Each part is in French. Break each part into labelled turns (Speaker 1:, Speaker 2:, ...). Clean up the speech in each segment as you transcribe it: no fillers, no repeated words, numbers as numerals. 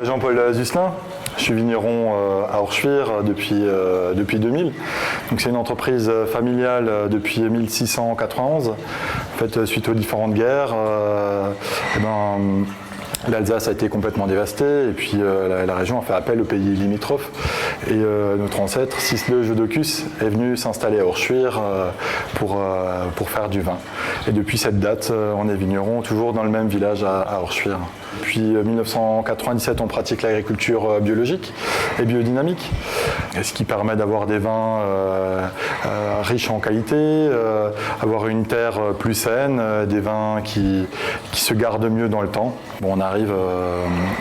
Speaker 1: Jean-Paul Zusselin, je suis vigneron à Orschwir depuis 2000. Donc c'est une entreprise familiale depuis 1691. En fait, suite aux différentes guerres, l'Alsace a été complètement dévastée et puis la région a fait appel aux pays limitrophes. Et notre ancêtre, Cisleux Jodocus, est venu s'installer à Orschwir pour faire du vin. Et depuis cette date, on est vigneron toujours dans le même village à Orschwir. Depuis 1997, on pratique l'agriculture biologique et biodynamique, ce qui permet d'avoir des vins riches en qualité, avoir une terre plus saine, des vins qui se gardent mieux dans le temps. Bon, on arrive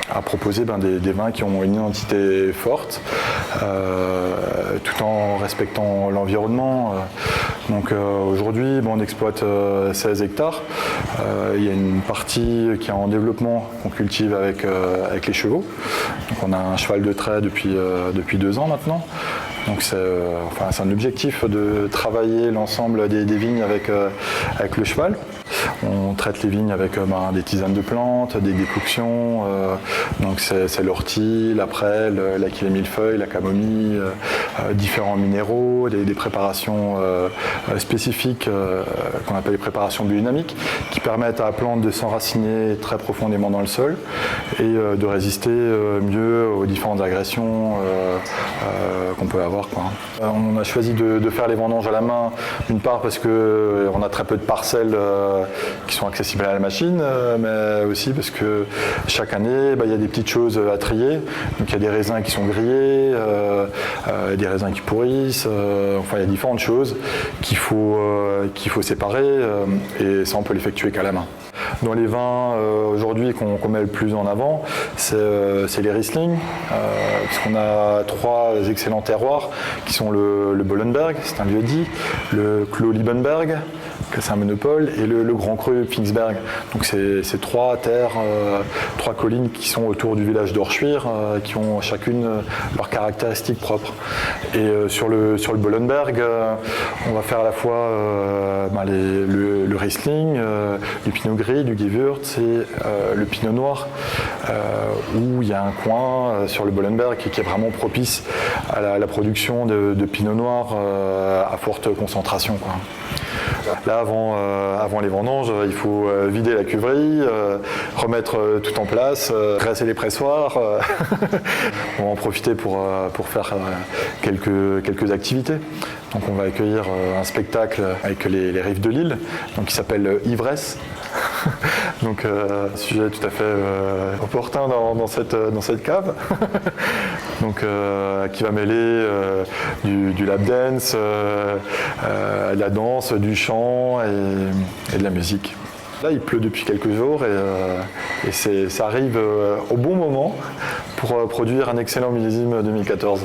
Speaker 1: à proposer des vins qui ont une identité forte, tout en respectant l'environnement. Donc aujourd'hui, on exploite 16 hectares. Il y a une partie qui est en développement qu'on cultive avec les chevaux. Donc on a un cheval de trait depuis 2 ans maintenant. Donc c'est un objectif de travailler l'ensemble des vignes avec le cheval. On traite les vignes avec des tisanes de plantes, des décoctions. Donc c'est l'ortie, la prêle, l'aquilée millefeuille, la camomille, différents minéraux, des préparations spécifiques qu'on appelle les préparations biodynamiques, qui permettent à la plante de s'enraciner très profondément dans le sol et de résister mieux aux différentes agressions qu'on peut avoir. On a choisi de faire les vendanges à la main, d'une part parce qu'on a très peu de parcelles qui sont accessibles à la machine, mais aussi parce que chaque année, il y a des petites choses à trier. Donc il y a des raisins qui sont grillés, des raisins qui pourrissent, il y a différentes choses qu'il faut séparer et ça on peut l'effectuer qu'à la main. Dans les vins aujourd'hui qu'on met le plus en avant, c'est les Riesling, puisqu'on a 3 excellents terroirs qui sont le Bollenberg, c'est un lieu-dit, le Clos Liebenberg, c'est un monopole, et le Grand Cru Pfingsberg. Donc c'est 3 terres, 3 collines qui sont autour du village d'Orschwir, qui ont chacune leurs caractéristiques propres. Et sur le Bollenberg, on va faire à la fois le Riesling, du Pinot Gris, du Gewürz et le Pinot Noir, où il y a un coin sur le Bollenberg qui est vraiment propice à la production de Pinot Noir à forte concentration. Là, avant les vendanges, il faut vider la cuverie, remettre tout en place, dresser les pressoirs. On va en profiter pour faire quelques activités. Donc on va accueillir un spectacle avec les rives de l'île, qui s'appelle Ivresse. Donc sujet tout à fait opportun dans cette cave. Donc qui va mêler du lap dance, de la danse, du chant et de la musique. Là, il pleut depuis quelques jours et ça arrive au bon moment pour produire un excellent millésime 2014.